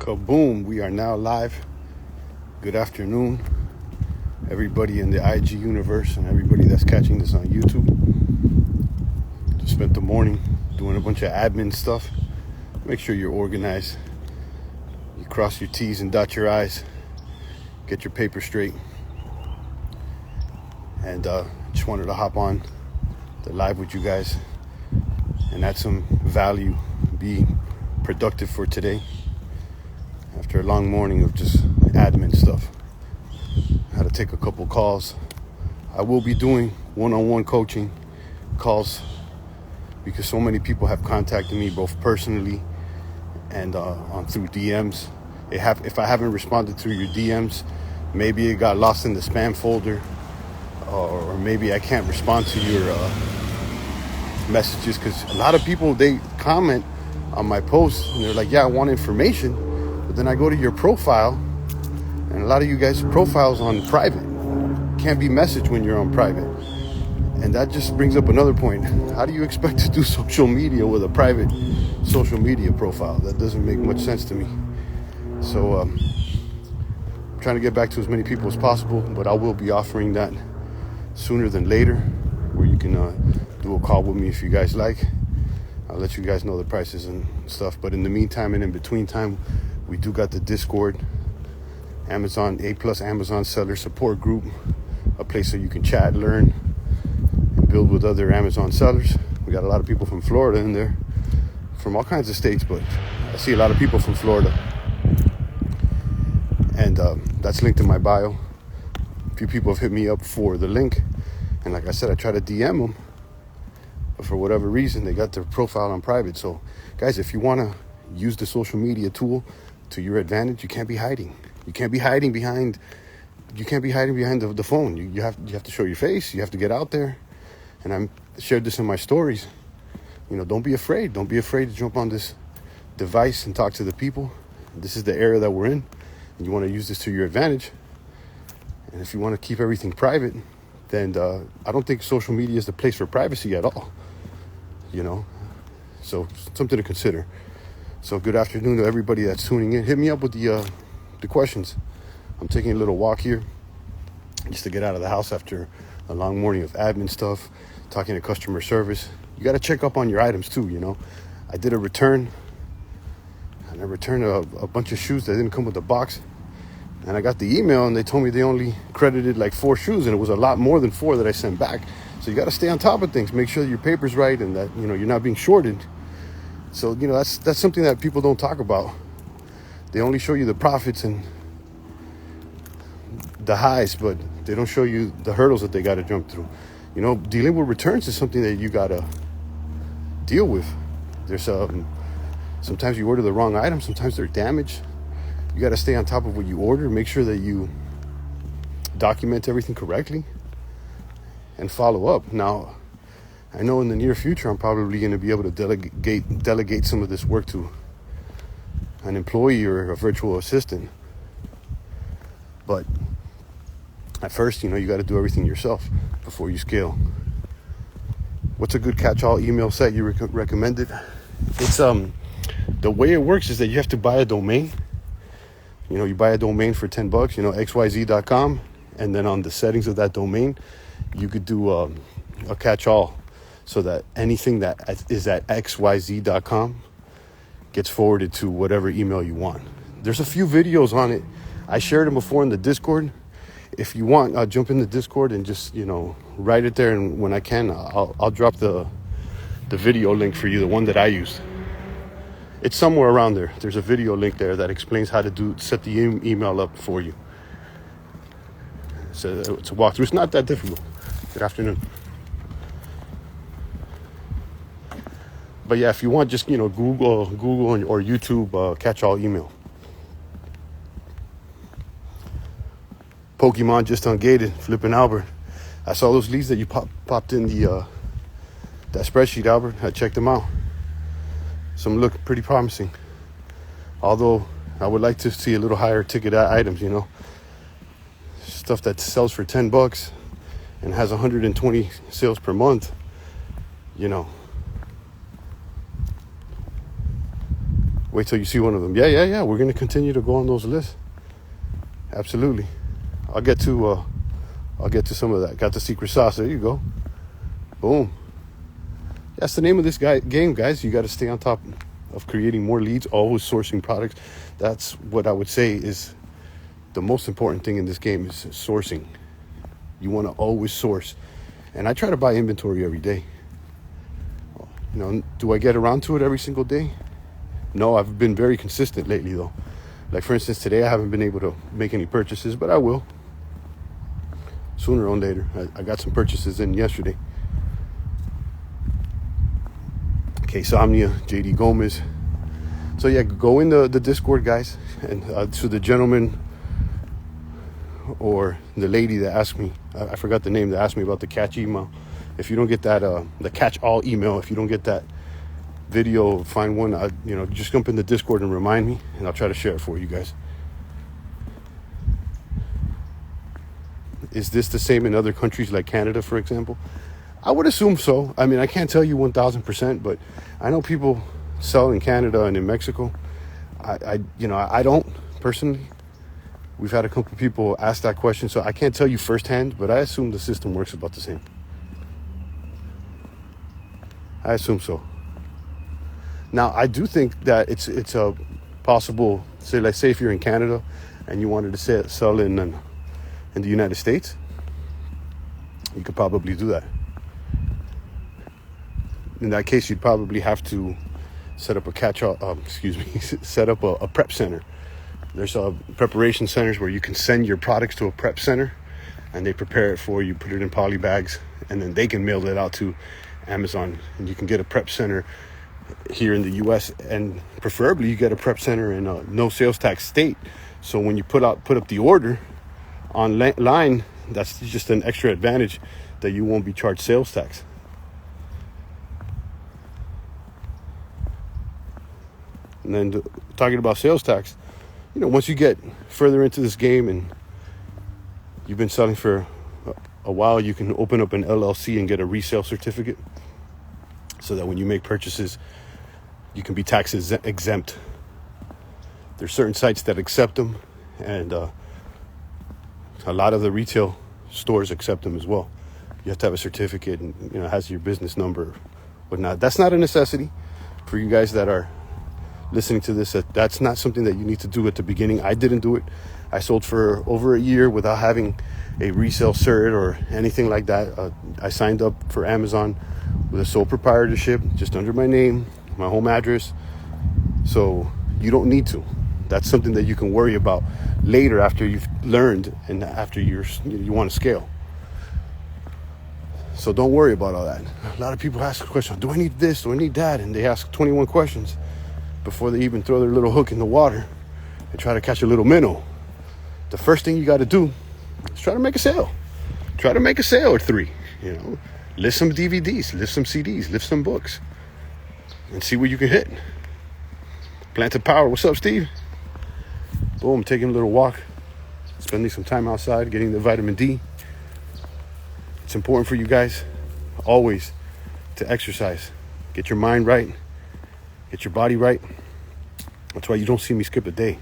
Kaboom, we are now live. Good afternoon, everybody in the IG universe and everybody that's catching this on YouTube. Just spent the morning doing a bunch of admin stuff. Make sure you're organized. You cross your T's and dot your I's. Get your paper straight. And just wanted to hop on the live with you guys and add some value, be productive for today. After a long morning of just admin stuff, I had to take a couple calls. I will be doing one-on-one coaching calls because so many people have contacted me both personally and on through DMs. If I haven't responded through your DMs, maybe it got lost in the spam folder, or maybe I can't respond to your messages, because a lot of people, they comment on my posts and they're like, yeah, I want information. But then I go to your profile, and a lot of you guys' profiles on private. Can't be messaged when you're on private. And that just brings up another point. How do you expect to do social media with a private social media profile? That doesn't make much sense to me. So I'm trying to get back to as many people as possible, but I will be offering that sooner than later, where you can do a call with me if you guys like. I'll let you guys know the prices and stuff. But in the meantime and in between time, we do got the Discord, Amazon, A+ Amazon seller support group, a place so you can chat, learn, and build with other Amazon sellers. We got a lot of people from Florida in there, from all kinds of states, but I see a lot of people from Florida. And that's linked in my bio. A few people have hit me up for the link. And like I said, I try to DM them. But for whatever reason, they got their profile on private. So, guys, if you want to use the social media tool to your advantage, you can't be hiding. You can't be hiding behind the phone. You have to show your face. You have to get out there. And I shared this in my stories. You know, don't be afraid. Don't be afraid to jump on this device and talk to the people. This is the era that we're in. And you want to use this to your advantage. And if you want to keep everything private, then I don't think social media is the place for privacy at all. You know, so something to consider. So good afternoon to everybody that's tuning in. Hit me up with the questions. I'm taking a little walk here just to get out of the house after a long morning of admin stuff, talking to customer service. You got to check up on your items too, you know. I did a return, and I returned a bunch of shoes that didn't come with the box. And I got the email, and they told me they only credited like 4 shoes, and it was a lot more than 4 that I sent back. So you got to stay on top of things. Make sure that your paper's right and that, you know, you're not being shorted. So, you know, that's something that people don't talk about. They only show you the profits and the highs, but they don't show you the hurdles that they got to jump through. You know, dealing with returns is something that you got to deal with. There's sometimes you order the wrong item. Sometimes they're damaged. You got to stay on top of what you order. Make sure that you document everything correctly and follow up. Now, I know in the near future, I'm probably going to be able to delegate some of this work to an employee or a virtual assistant. But at first, you know, you got to do everything yourself before you scale. What's a good catch-all email site you recommended? It's the way it works is that you have to buy a domain. You know, you buy a domain for $10, you know, xyz.com, and then on the settings of that domain, you could do a catch-all, so that anything that is at xyz.com gets forwarded to whatever email you want. There's a few videos on it. I shared them before in the Discord. If you want, I'll jump in the Discord and just, you know, write it there. And when I can, I'll drop the video link for you, the one that I used. It's somewhere around there. There's a video link there that explains how to set the email up for you. It's a walkthrough. It's not that difficult. Good afternoon. But yeah, if you want, just, you know, Google or YouTube catch-all email. Pokemon just ungated, flipping Albert. I saw those leads that you popped in that spreadsheet, Albert. I checked them out. Some look pretty promising. Although I would like to see a little higher ticket items, you know. Stuff that sells for $10 and has 120 sales per month, you know. Wait till you see one of them. Yeah. We're going to continue to go on those lists. Absolutely. I'll get to some of that. Got the secret sauce. There you go. Boom. That's the name of this game, guys. You got to stay on top of creating more leads, always sourcing products. That's what I would say is the most important thing in this game is sourcing. You want to always source. And I try to buy inventory every day. You know, do I get around to it every single day? No, I've been very consistent lately, though. Like, for instance, today I haven't been able to make any purchases, but I will. Sooner or later. I got some purchases in yesterday. Somnia, JD Gomez. So yeah, go in the Discord, guys, and to the gentleman or the lady that asked me, I forgot the name, that asked me about the catch email. If you don't get that, the catch all email, if you don't get that video, find one. Just jump in the Discord and remind me, and I'll try to share it for you guys. Is this the same in other countries like Canada, for example? I would assume so. I mean, I can't tell you 1,000%, but I know people sell in Canada and in Mexico. I don't personally. We've had a couple of people ask that question, so I can't tell you firsthand, but I assume the system works about the same. I assume so. Now, I do think that it's a possible, say if you're in Canada and you wanted to sell in the United States, you could probably do that. In that case, you'd probably have to set up a set up a prep center. There's preparation centers where you can send your products to a prep center, and they prepare it for you, put it in poly bags, and then they can mail it out to Amazon. And you can get a prep center here in the U.S., and preferably you get a prep center in a no sales tax state. So when you put up the order online, that's just an extra advantage that you won't be charged sales tax. And then talking about sales tax, once you get further into this game and you've been selling for a while, you can open up an LLC and get a resale certificate so that when you make purchases, you can be tax exempt. There's certain sites that accept them, and a lot of the retail stores accept them as well. You have to have a certificate, and it has your business number, whatnot. That's not a necessity for you guys that are listening to this. That's not something that you need to do at the beginning. I didn't do it. I sold for over a year without having a resale cert or anything like that. I signed up for Amazon with a sole proprietorship, just under my name, my home address. So you don't need to. That's something that you can worry about later after you've learned and after you want to scale. So don't worry about all that. A lot of people ask the question, do I need this? Do I need that? And they ask 21 questions before they even throw their little hook in the water and try to catch a little minnow. The first thing you got to do is try to make a sale. Try to make a sale or three. List some DVDs, list some CDs, list some books, and see what you can hit. Planted Power. What's up, Steve? Boom, taking a little walk, spending some time outside, getting the vitamin D. It's important for you guys always to exercise. Get your mind right. Get your body right. That's why you don't see me skip a day.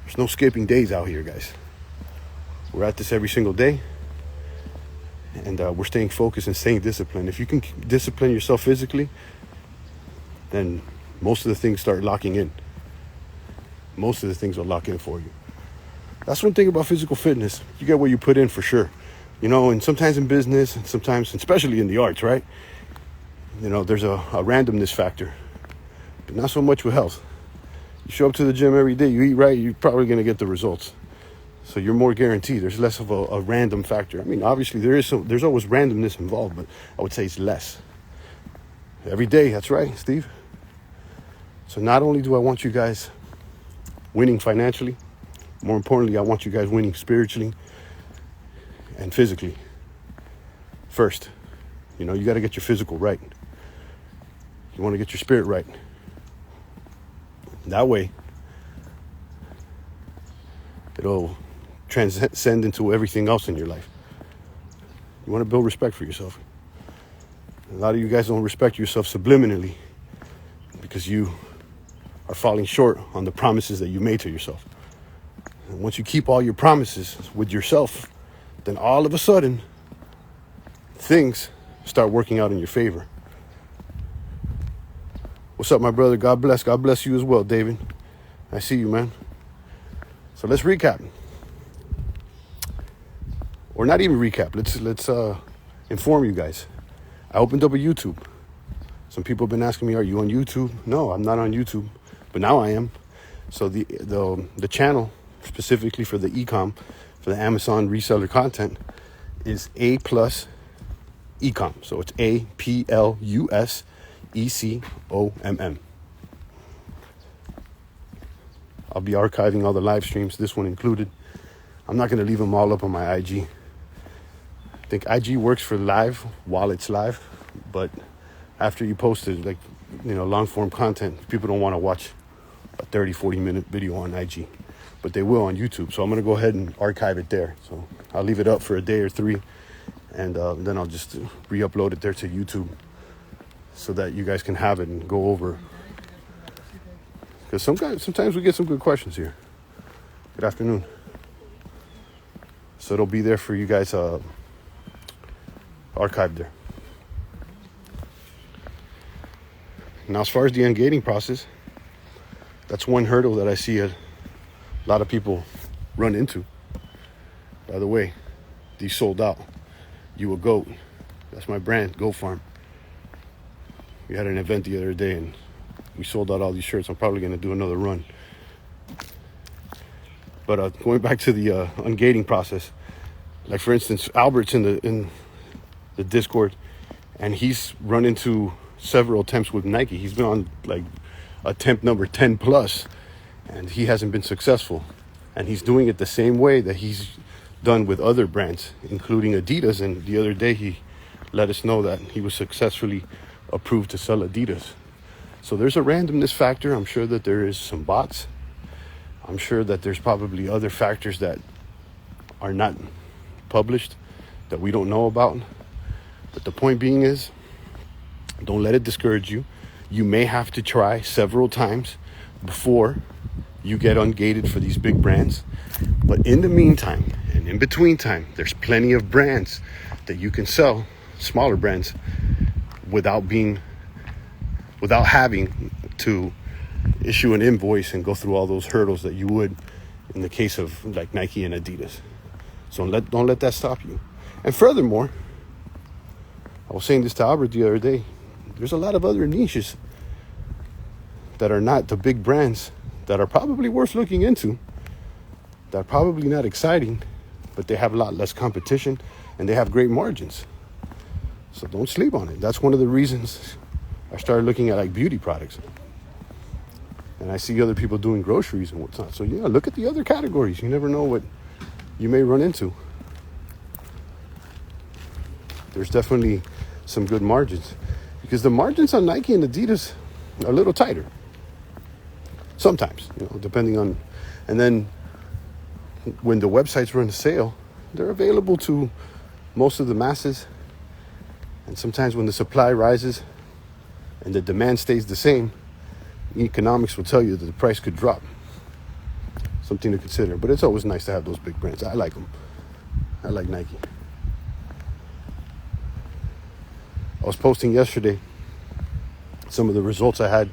There's no skipping days out here, guys. We're at this every single day. And we're staying focused and staying disciplined. If you can discipline yourself physically, then most of the things start locking in. Most of the things will lock in for you. That's one thing about physical fitness. You get what you put in for sure. And sometimes in business, and sometimes, especially in the arts, right? There's a randomness factor. But not so much with health. You show up to the gym every day, you eat right, you're probably going to get the results. So you're more guaranteed. There's less of a random factor. I mean, obviously there's always randomness involved, but I would say it's less. Every day, that's right, Steve. So not only do I want you guys winning financially, more importantly, I want you guys winning spiritually and physically. First, you got to get your physical right. You want to get your spirit right. That way, it'll transcend into everything else in your life. You want to build respect for yourself. A lot of you guys don't respect yourself subliminally because you are falling short on the promises that you made to yourself. And once you keep all your promises with yourself, then all of a sudden, things start working out in your favor. What's up, my brother? God bless. God bless you as well, David. I see you, man. So let's recap. Or not even recap. Let's inform you guys. I opened up a YouTube. Some people have been asking me, are you on YouTube? No, I'm not on YouTube, but now I am. So the channel, specifically for the e-com, for the Amazon reseller content, is A Plus Ecom. So it's APLUSECOMM. I'll be archiving all the live streams, this one included. I'm not going to leave them all up on my IG. I think IG works for live while it's live, but after you post it, like, long form content, people don't want to watch a 30-40 minute video on IG, but they will on YouTube. So I'm going to go ahead and archive it there. So I'll leave it up for a day or 3, and then I'll just re-upload it there to YouTube so that you guys can have it and go over. Because sometimes we get some good questions here. Good afternoon. So it'll be there for you guys, archived there. Now, as far as the ungating process, that's one hurdle that I see a lot of people run into. By the way, these sold out. You a Goat. That's my brand, Goat Farm. We had an event the other day and we sold out all these shirts. I'm probably going to do another run. But going back to the ungating process, like for instance, Albert's in the Discord, and he's run into several attempts with Nike. He's been on like attempt number 10 plus, and he hasn't been successful. And he's doing it the same way that he's done with other brands, including Adidas. And the other day he let us know that he was successfully approved to sell Adidas. So there's a randomness factor. I'm sure that there is some bots. I'm sure that there's probably other factors that are not published that we don't know about. But the point being is, don't let it discourage you. You may have to try several times before you get ungated for these big brands. But in the meantime, and in between time, there's plenty of brands that you can sell, smaller brands, without having to issue an invoice and go through all those hurdles that you would in the case of like Nike and Adidas. So don't let that stop you. And furthermore, I was saying this to Albert the other day, there's a lot of other niches that are not the big brands that are probably worth looking into, that are probably not exciting, but they have a lot less competition and they have great margins. So don't sleep on it. That's one of the reasons I started looking at like beauty products. And I see other people doing groceries and whatnot. So yeah, look at the other categories. You never know what you may run into. There's definitely some good margins, because the margins on Nike and Adidas are a little tighter. Sometimes, depending on, and then when the websites run a sale, they're available to most of the masses. And sometimes when the supply rises and the demand stays the same, economics will tell you that the price could drop. Something to consider. But it's always nice to have those big brands. I like them. I like Nike. I was posting yesterday some of the results I had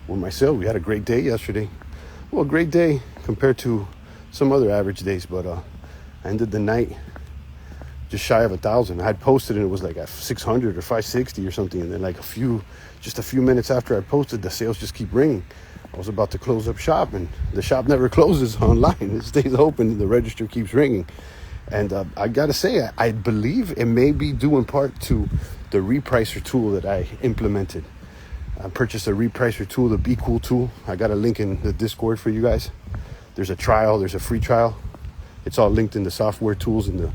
with my sale. We had a great day yesterday. Well, a great day compared to some other average days, but I ended the night just shy of 1,000. I had posted and it was like at 600 or 560 or something, and then like just a few minutes after I posted, the sales just keep ringing. I was about to close up shop, and the shop never closes online. It stays open and the register keeps ringing. And I gotta say, I believe it may be due in part to the repricer tool that I implemented. I purchased a repricer tool, the Be Cool tool. I got a link in the Discord for you guys. There's a trial, there's a free trial. It's all linked in the software tools in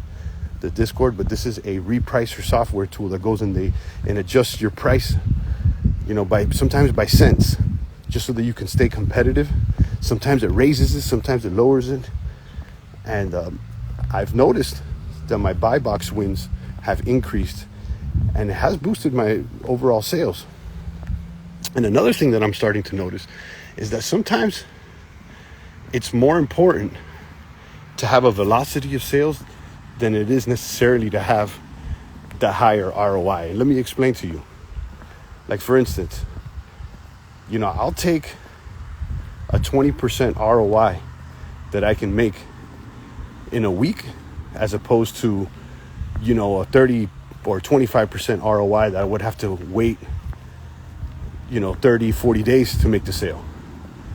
the Discord, but this is a repricer software tool that goes in and adjusts your price, sometimes by cents, just so that you can stay competitive. Sometimes it raises it, sometimes it lowers it. And I've noticed that my buy box wins have increased, and it has boosted my overall sales. And another thing that I'm starting to notice is that sometimes it's more important to have a velocity of sales than it is necessarily to have the higher ROI. And let me explain to you. Like, for instance, I'll take a 20% ROI that I can make in a week as opposed to, a 30 or 25% ROI that I would have to wait, 30, 40 days to make the sale.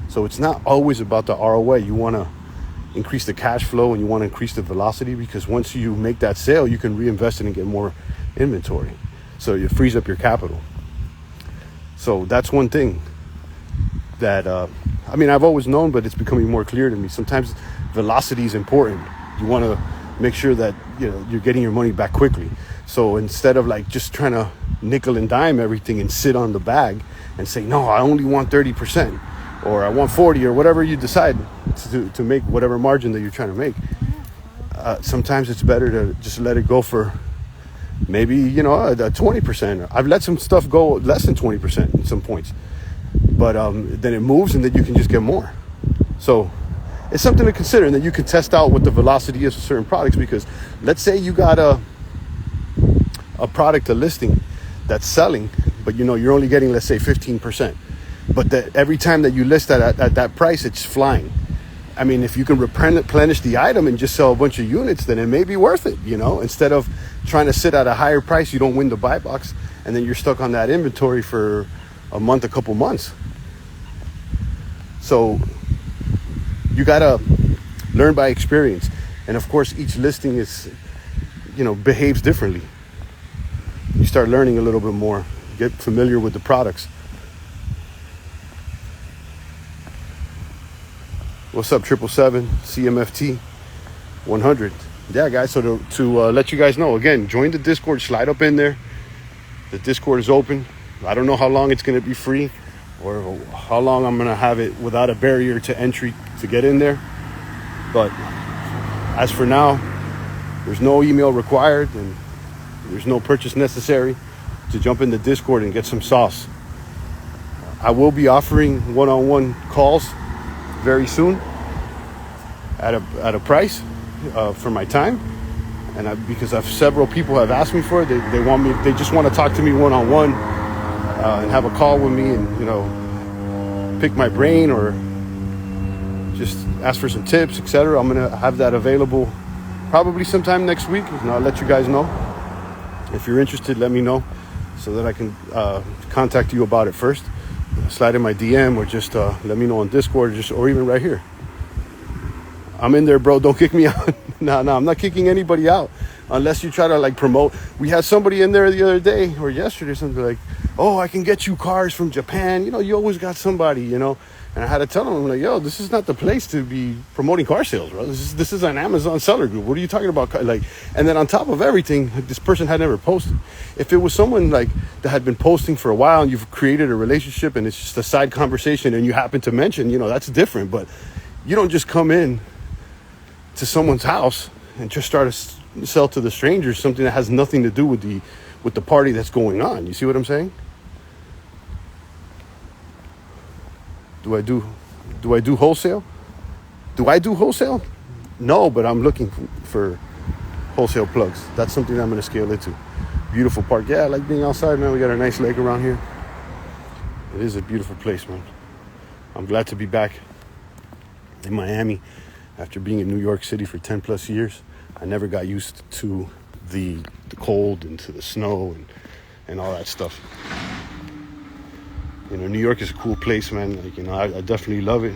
So it's not always about the ROI. You want to increase the cash flow and you want to increase the velocity, because once you make that sale, you can reinvest it and get more inventory. So it frees up your capital. So that's one thing that, I've always known, but it's becoming more clear to me. Sometimes velocity is important. You want to make sure that, you're getting your money back quickly. So instead of like just trying to nickel and dime everything and sit on the bag and say, no, I only want 30%. Or I want 40, or whatever you decide to make, whatever margin that you're trying to make. Sometimes it's better to just let it go for maybe, a 20%. I've let some stuff go less than 20% at some points. But then it moves, and then you can just get more. So it's something to consider, and then you can test out what the velocity is for certain products. Because let's say you got a product, a listing that's selling, but you're only getting, let's say, 15%. But every time that you list that at that price, it's flying. I mean, if you can replenish the item and just sell a bunch of units, then it may be worth it, instead of trying to sit at a higher price, you don't win the buy box, and then you're stuck on that inventory for a month, a couple months. So you got to learn by experience. And of course, each listing is, behaves differently. You start learning a little bit more, get familiar with the products. What's up, 777 CMFT 100? Yeah, guys, so to let you guys know, again, join the Discord, slide up in there. The Discord is open. I don't know how long it's going to be free or how long I'm going to have it without a barrier to entry to get in there. But as for now, there's no email required and there's no purchase necessary to jump in the Discord and get some sauce. I will be offering one-on-one calls very soon at a price for my time, and because several people have asked me for it. They just want to talk to me one-on-one and have a call with me and pick my brain or just ask for some tips, etc. I'm gonna have that available probably sometime next week, and I'll let you guys know. If you're interested, let me know so that I can contact you about it first. Slide in my DM or just let me know on Discord or even right here. I'm in there, bro. Don't kick me out. No, I'm not kicking anybody out unless you try to promote. We had somebody in there the other day or yesterday, something like, oh, I can get you cars from Japan. You always got somebody, And I had to tell them, I'm like, yo, this is not the place to be promoting car sales, bro. This is an Amazon seller group. What are you talking about? And then on top of everything, this person had never posted. If it was someone that had been posting for a while and you've created a relationship and it's just a side conversation and you happen to mention, that's different. But you don't just come in to someone's house and just start to sell to the strangers something that has nothing to do with the party that's going on. You see what I'm saying? Do I do wholesale? Do I do wholesale? No, but I'm looking for wholesale plugs. That's something I'm going to scale into. Beautiful park. Yeah, I like being outside, man. We got a nice lake around here. It is a beautiful place, man. I'm glad to be back in Miami after being in New York City for 10 plus years. I never got used to the cold and to the snow and all that stuff. New York is a cool place, man. I definitely love it.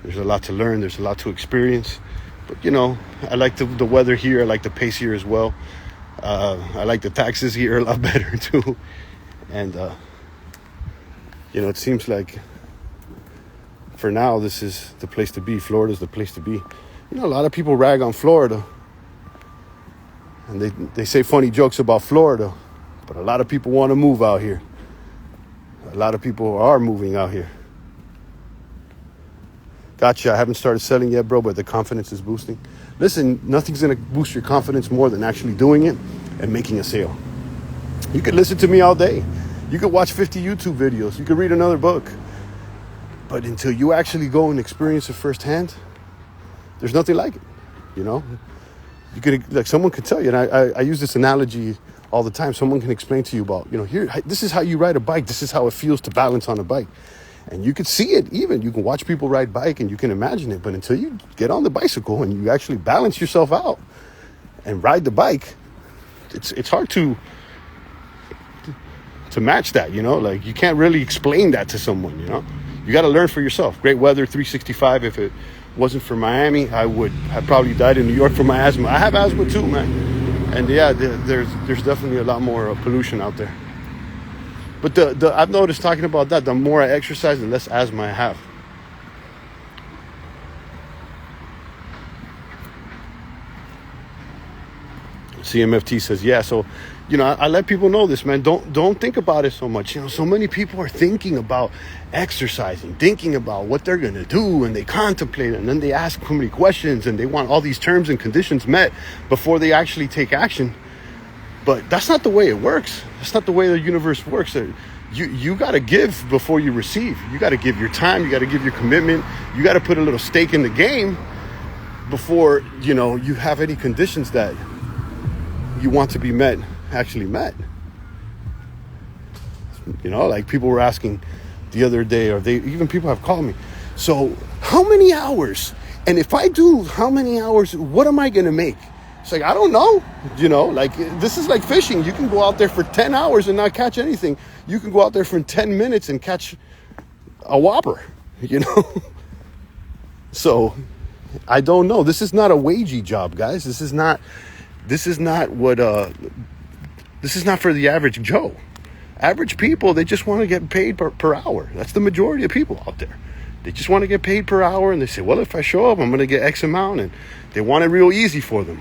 There's a lot to learn. There's a lot to experience. But, I like the weather here. I like the pace here as well. I like the taxes here a lot better, too. And, it seems like for now, this is the place to be. Florida's the place to be. A lot of people rag on Florida. And they say funny jokes about Florida. But a lot of people want to move out here. A lot of people are moving out here. Gotcha. I haven't started selling yet, bro, but the confidence is boosting. Listen, nothing's going to boost your confidence more than actually doing it and making a sale. You could listen to me all day. You could watch 50 YouTube videos. You could read another book. But until you actually go and experience it firsthand, there's nothing like it, you know? You could, like, someone could tell you, and I use this analogy all the time. Someone can explain to you about, you know, here, this is how you ride a bike. This is how it feels to balance on a bike. And you could see it even. You can watch people ride bike and you can imagine it. But until you get on the bicycle and you actually balance yourself out and ride the bike, it's hard to match that, you know? Like, you can't really explain that to someone, you know? You got to learn for yourself. Great weather, 365. If it wasn't for Miami, I would have probably died in New York from my asthma. I have asthma too, man. And yeah, there's definitely a lot more pollution out there. But I've noticed, talking about that, the more I exercise, the less asthma I have. CMFT says, yeah, so, you know, I let people know this, man. Don't think about it so much. You know, so many people are thinking about exercising, thinking about what they're going to do, and they contemplate, and then they ask so many questions, and they want all these terms and conditions met before they actually take action. But that's not the way it works. That's not the way the universe works. You got to give before you receive. You got to give your time. You got to give your commitment. You got to put a little stake in the game before, you know, you have any conditions that you want to be met actually met. You know, like people were asking the other day, or even people have called me, so how many hours? And if I do how many hours, what am I going to make? It's like, I don't know. You know, like, this is like fishing. You can go out there for 10 hours and not catch anything. You can go out there for 10 minutes and catch a whopper, you know? So I don't know. This is not a wagey job, guys. This is not for the average Joe. Average people, they just want to get paid per hour. That's the majority of people out there. They just want to get paid per hour, and they say, well, if I show up, I'm going to get X amount, and they want it real easy for them.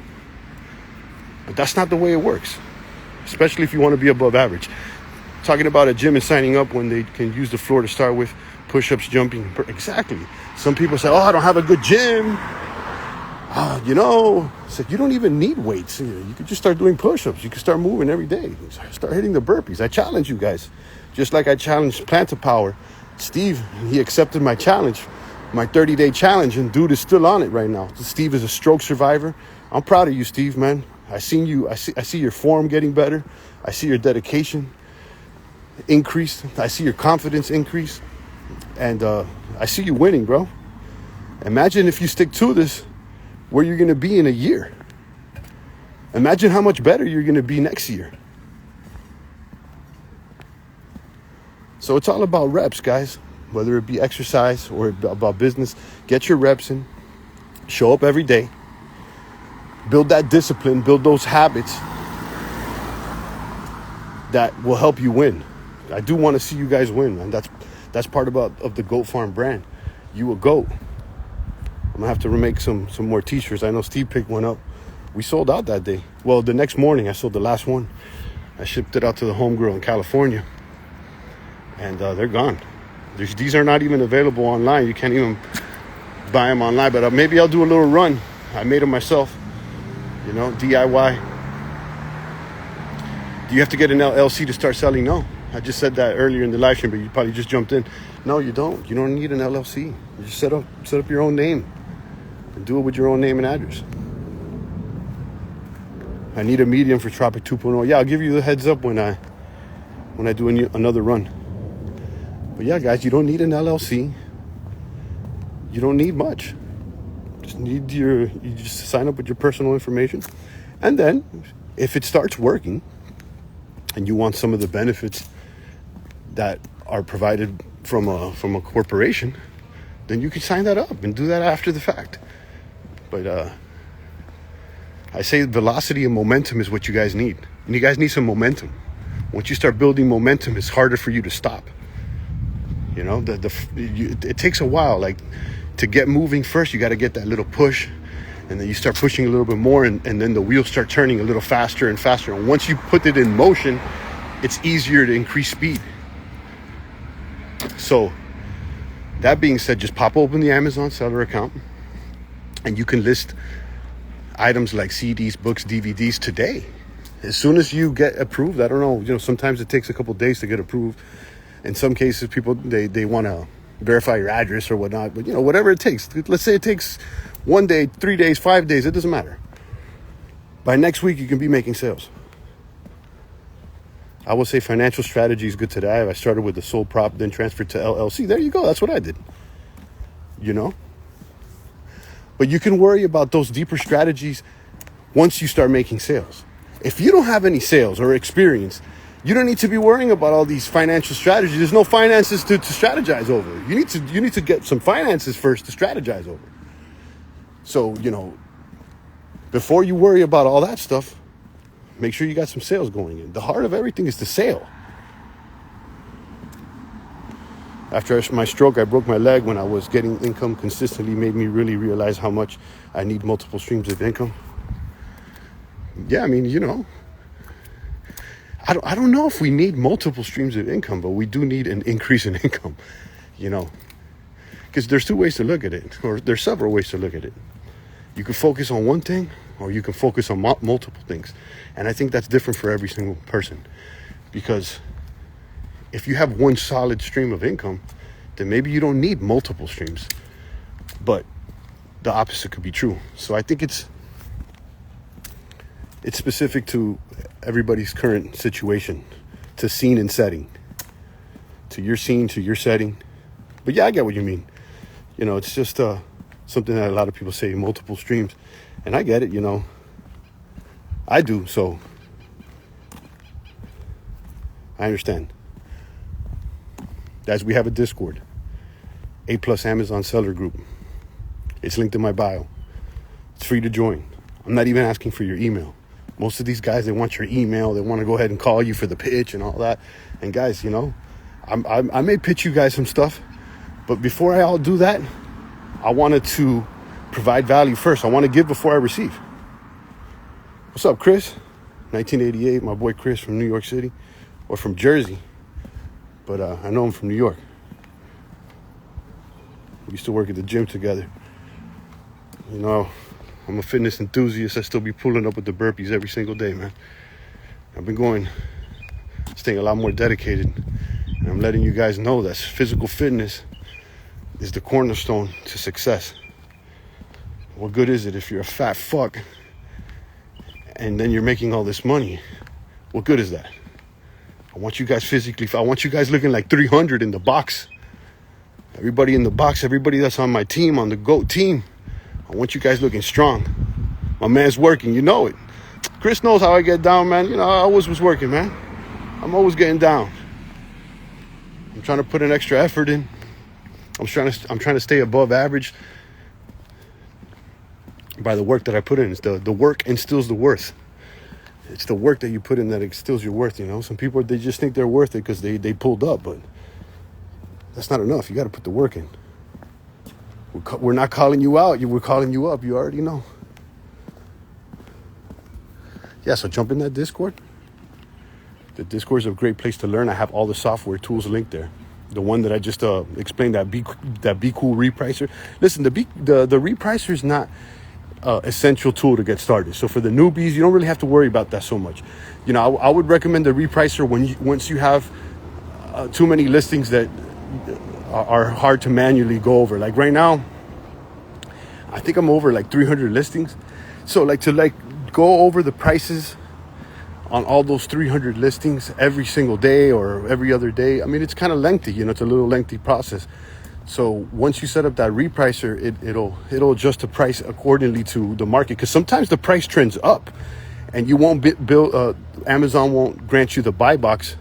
But that's not the way it works, especially if you want to be above average. Talking about a gym and signing up when they can use the floor to start with, push-ups, jumping. Exactly. Some people say, oh, I don't have a good gym. You know, it's like, you don't even need weights. You could just start doing push-ups. You can start moving every day. Start hitting the burpees. I challenge you guys. Just like I challenged Plant to Power. Steve, he accepted my challenge, my 30-day challenge, and dude is still on it right now. Steve is a stroke survivor. I'm proud of you, Steve, man. I see your form getting better. I see your dedication increase. I see your confidence increase. And I see you winning, bro. Imagine if you stick to this, where you're going to be in a year. Imagine how much better you're going to be next year. So it's all about reps, guys. Whether it be exercise or about business, get your reps in. Show up every day. Build that discipline. Build those habits that will help you win. I do want to see you guys win, man. That's part of the Goat Farm brand. You a goat. I'm gonna have to remake some more t-shirts. I know Steve picked one up. We sold out that day. Well, the next morning I sold the last one. I shipped it out to the homegirl in California, and they're gone. These are not even available online. You can't even buy them online. But maybe I'll do a little run. I made them myself. You know, DIY. Do you have to get an LLC to start selling? No. I just said that earlier in the live stream, but you probably just jumped in. No, you don't. You don't need an LLC. You just set up your own name. And do it with your own name and address. I need a medium for Tropic 2.0. Yeah, I'll give you the heads up when I do another run. But yeah, guys, you don't need an LLC. You don't need much. You just sign up with your personal information. And then if it starts working and you want some of the benefits that are provided from a corporation, then you can sign that up and do that after the fact. But I say velocity and momentum is what you guys need. And you guys need some momentum. Once you start building momentum, it's harder for you to stop. You know, it takes a while. Like, to get moving first, you got to get that little push. And then you start pushing a little bit more, and then the wheels start turning a little faster and faster. And once you put it in motion, it's easier to increase speed. So, that being said, just pop open the Amazon seller account, and you can list items like CDs, books, DVDs today. As soon as you get approved, I don't know, sometimes it takes a couple of days to get approved. In some cases, people, they want to verify your address or whatnot. But, whatever it takes. Let's say it takes 1 day, 3 days, 5 days. It doesn't matter. By next week, you can be making sales. I would say financial strategy is good today. I started with the sole prop, then transferred to LLC. There you go. That's what I did. But you can worry about those deeper strategies once you start making sales. If you don't have any sales or experience, you don't need to be worrying about all these financial strategies. There's no finances to strategize over. You need to get some finances first to strategize over. So, before you worry about all that stuff, make sure you got some sales going in. The heart of everything is the sale. After my stroke, I broke my leg. When I was getting income consistently, made me really realize how much I need multiple streams of income. Yeah, I mean, I don't know if we need multiple streams of income, but we do need an increase in income, because there's two ways to look at it, or there's several ways to look at it. You can focus on one thing, or you can focus on multiple things. And I think that's different for every single person, because if you have one solid stream of income, then maybe you don't need multiple streams, but the opposite could be true. So I think it's specific to everybody's current situation, to scene and setting, to your scene, to your setting. But yeah, I get what you mean. It's just something that a lot of people say, multiple streams. And I get it, I do, so I understand. Guys, we have a Discord, A+ Amazon Seller Group. It's linked in my bio. It's free to join. I'm not even asking for your email. Most of these guys, they want your email. They want to go ahead and call you for the pitch and all that. And guys, I may pitch you guys some stuff, but before I all do that, I wanted to provide value first. I want to give before I receive. What's up, Chris? 1988, my boy Chris from New York City, or from Jersey, but I know him from New York. We used to work at the gym together. I'm a fitness enthusiast. I still be pulling up with the burpees every single day, man. I've been staying a lot more dedicated. And I'm letting you guys know that physical fitness is the cornerstone to success. What good is it if you're a fat fuck and then you're making all this money? What good is that? I want you guys looking like 300 in the box. Everybody in the box, everybody that's on my team, on the GOAT team, I want you guys looking strong. My man's working, you know it. Chris knows how I get down, man. I always was working, man. I'm always getting down. I'm trying to put an extra effort in. I'm trying to stay above average by the work that I put in. It's the work instills the worth. It's the work that you put in that instills your worth, Some people, they just think they're worth it because they pulled up, but that's not enough. You got to put the work in. We're not calling you out. We're calling you up. You already know. Yeah, so jump in that Discord. The Discord is a great place to learn. I have all the software tools linked there. The one that I just explained, that Be Cool repricer. Listen, the repricer is not essential tool to get started. So for the newbies, you don't really have to worry about that so much. I would recommend the repricer once you have too many listings that are hard to manually go over. Like right now, I think I'm over like 300 listings. So to go over the prices on all those 300 listings every single day or every other day, I mean, it's kind of lengthy. It's a little lengthy process. So once you set up that repricer, it'll adjust the price accordingly to the market. Because sometimes the price trends up, and you won't Amazon won't grant you the buy box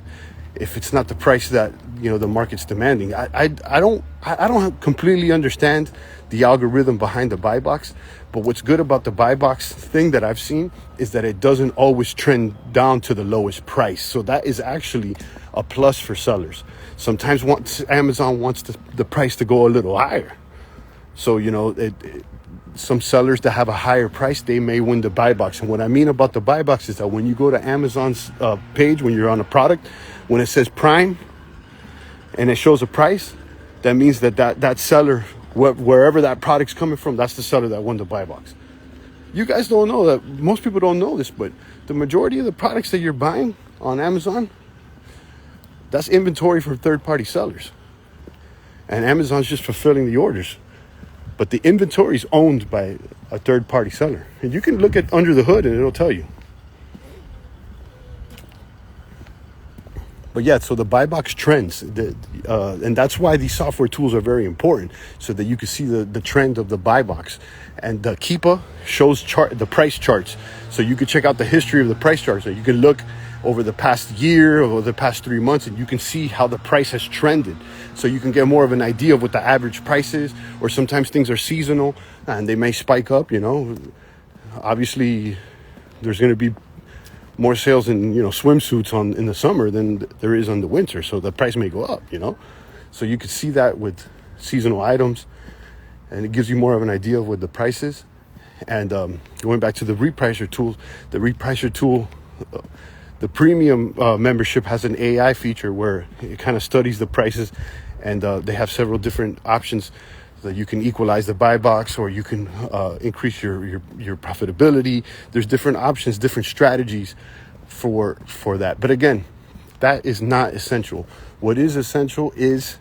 if it's not the price that the market's demanding. I don't completely understand the algorithm behind the buy box, but what's good about the buy box thing that I've seen is that it doesn't always trend down to the lowest price. So that is actually a plus for sellers. Sometimes Amazon wants the price to go a little higher. So some sellers that have a higher price, they may win the buy box. And what I mean about the buy box is that when you go to Amazon's page, when you're on a product, when it says Prime and it shows a price, that means that seller, wherever that product's coming from, that's the seller that won the buy box. You guys don't know that. Most people don't know this, but the majority of the products that you're buying on Amazon, that's inventory from third-party sellers. and Amazon's just fulfilling the orders. But the inventory is owned by a third-party seller. And you can look at under the hood and it'll tell you. But yeah, so the buy box trends, and that's why these software tools are very important, so that you can see the trend of the buy box. And the Keepa shows the price charts, so you can check out the history of the price charts. So you can look over the past year or the past 3 months, and you can see how the price has trended. So you can get more of an idea of what the average price is, or sometimes things are seasonal and they may spike up, you know. Obviously, there's going to be more sales in, you know, swimsuits in the summer than there is on the winter. So the price may go up, you know. So you can see that with seasonal items, and it gives you more of an idea of what the price is. And going back to the repricer tool, the premium membership has an AI feature where it kind of studies the prices, and they have several different options that you can equalize the buy box, or you can increase your profitability. There's different options, different strategies for that. But again, that is not essential. What is essential is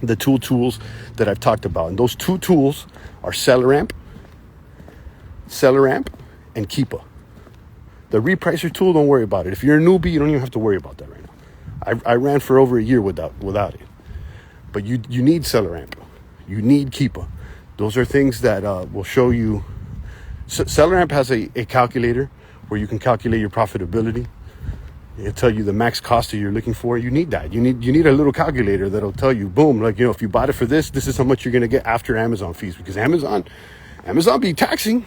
the tools that I've talked about. And those two tools are SellerAmp, and Keepa. The repricer tool, don't worry about it. If you're a newbie, you don't even have to worry about that right now. I ran for over a year without it. But you need SellerAmp. You need Keepa. Those are things that will show you. SellerAmp has a calculator where you can calculate your profitability. It'll tell you the max cost that you're looking for. You need that. You need a little calculator that'll tell you, boom, like, you know, if you bought it for this is how much you're going to get after Amazon fees. Because Amazon be taxing.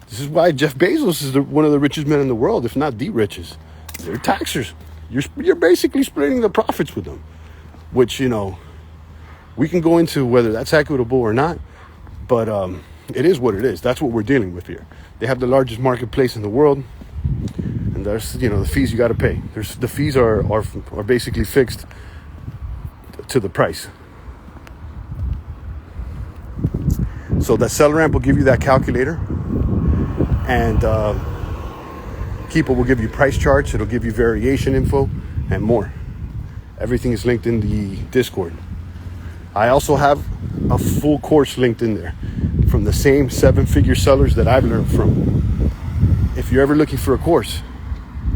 This is why Jeff Bezos is one of the richest men in the world, if not the richest. They're taxers. You're basically splitting the profits with them, which, you know, we can go into whether that's equitable or not, but it is what it is. That's what we're dealing with here. They have the largest marketplace in the world, and there's, you know, the fees you got to pay. The fees are basically fixed to the price. So that SellerAmp will give you that calculator, and Keepa will give you price charts. It'll give you variation info and more. Everything is linked in the Discord. I also have a full course linked in there from the same 7-figure sellers that I've learned from. If you're ever looking for a course,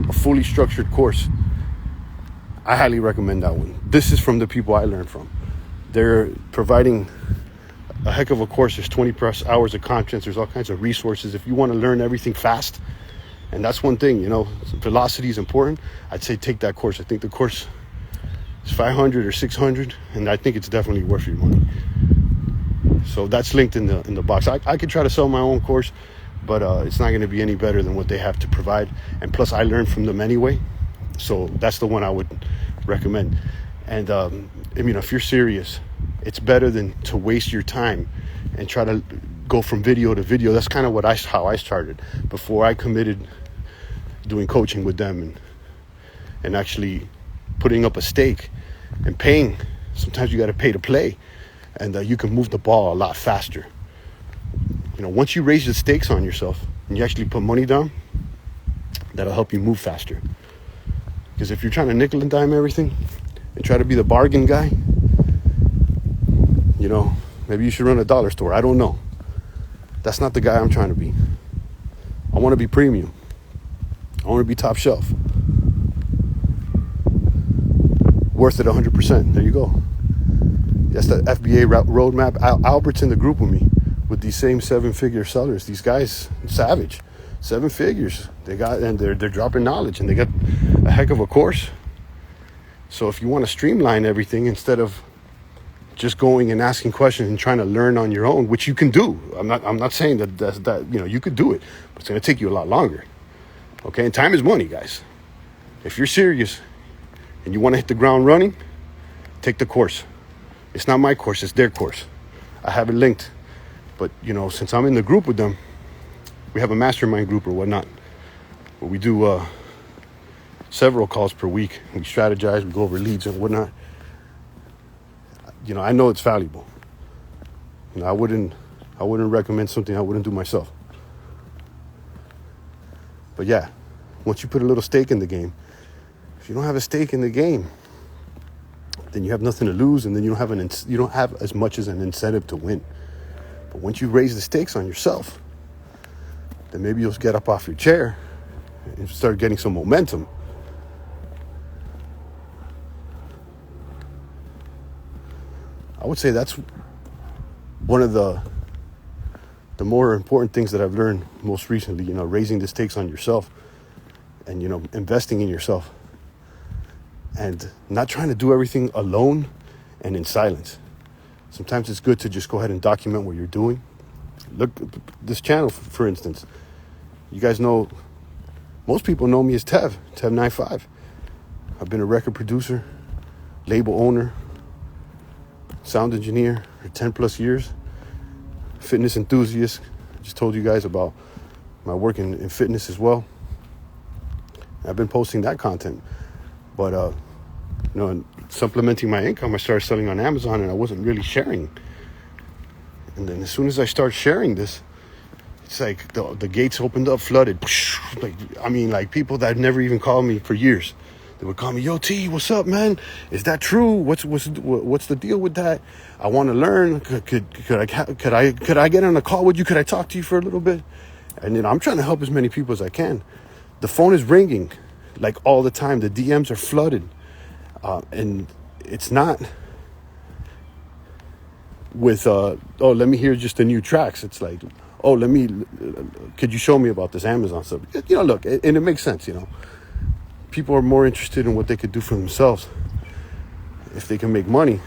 a fully structured course, I highly recommend that one. This is from the people I learned from. They're providing a heck of a course. There's 20 plus hours of content. There's all kinds of resources. If you want to learn everything fast, and that's one thing, you know, velocity is important, I'd say take that course. I think the course is $500 or $600, and I think it's definitely worth your money. So that's linked in the box. I could try to sell my own course, but it's not going to be any better than what they have to provide. And plus, I learned from them anyway, so that's the one I would recommend. And I mean, if you're serious, it's better than to waste your time and try to go from video to video. That's kind of how I started before I committed doing coaching with them and actually putting up a stake and paying. Sometimes you got to pay to play, and you can move the ball a lot faster. You know, once you raise the stakes on yourself and you actually put money down, that'll help you move faster. Because if you're trying to nickel and dime everything and try to be the bargain guy, you know, maybe you should run a dollar store. I don't know. That's not the guy I'm trying to be. I want to be premium. I want to be top shelf. Worth it 100%. There you go. That's the FBA roadmap. Albert's in the group with me with these same 7-figure sellers. These guys, savage. 7 figures. They got, and they're dropping knowledge, and they got a heck of a course. So if you want to streamline everything instead of just going and asking questions and trying to learn on your own, which you can do. I'm not saying that you know, you could do it, but it's going to take you a lot longer. Okay, and time is money, guys. If you're serious and you want to hit the ground running, take the course. It's not my course, it's their course. I have it linked. But, you know, since I'm in the group with them, we have a mastermind group or whatnot, where we do several calls per week. We strategize, we go over leads and whatnot. You know, I know it's valuable. You know, I wouldn't recommend something I wouldn't do myself. But yeah, once you put a little stake in the game, if you don't have a stake in the game, then you have nothing to lose, and then you don't have as much as an incentive to win. But once you raise the stakes on yourself, then maybe you'll get up off your chair and start getting some momentum. I would say that's one of the more important things that I've learned most recently, raising the stakes on yourself and, investing in yourself and not trying to do everything alone and in silence. Sometimes it's good to just go ahead and document what you're doing. Look, this channel, for instance, you guys know, most people know me as Tev95. I've been a record producer, label owner, sound engineer for 10 plus years, fitness enthusiast. I just told you guys about my work in fitness as well. I've been posting that content, but supplementing my income, I started selling on Amazon, and I wasn't really sharing. And then as soon as I start sharing this, it's like the gates opened up, flooded. Like people that never even called me for years. They would call me, "Yo, T, what's up, man? Is that true? What's the deal with that? I want to learn. Could I get on a call with you? Could I talk to you for a little bit?" And I'm trying to help as many people as I can. The phone is ringing like all the time. The DMs are flooded, and it's not with let me hear just the new tracks. It's like, could you show me about this Amazon stuff? Look, and it makes sense. People are more interested in what they could do for themselves if they can make money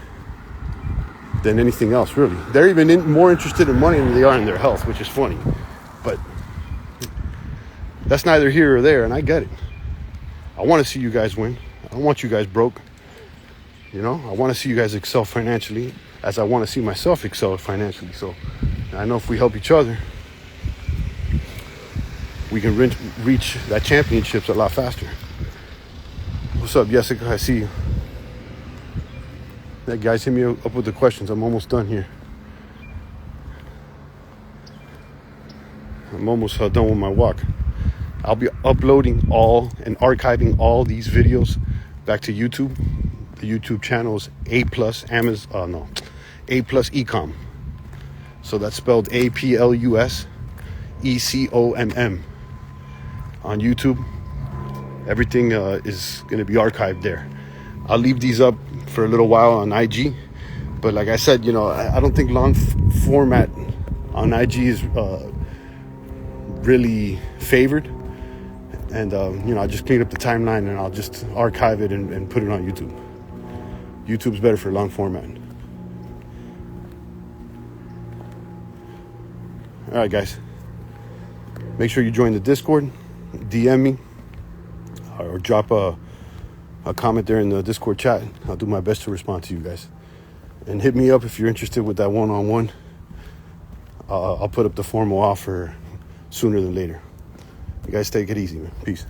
than anything else, really. They're even more interested in money than they are in their health, which is funny. But that's neither here or there, and I get it. I want to see you guys win. I don't want you guys broke. I want to see you guys excel financially as I want to see myself excel financially. So I know if we help each other, we can reach that championships a lot faster. What's up, Jessica? I see you. That guys, hit me up with the questions. I'm almost done here. I'm almost done with my walk. I'll be uploading and archiving all these videos back to YouTube. The YouTube channel is A+ Ecom. So that's spelled APLUS ECOMM on YouTube. Everything is going to be archived there. I'll leave these up for a little while on IG. But like I said, I don't think long format on IG is really favored. And, I just cleaned up the timeline, and I'll just archive it and put it on YouTube. YouTube's better for long format. All right, guys. Make sure you join the Discord. DM me. Or drop a comment there in the Discord chat. I'll do my best to respond to you guys. And hit me up if you're interested with that one-on-one. I'll put up the formal offer sooner than later. You guys take it easy, man. Peace.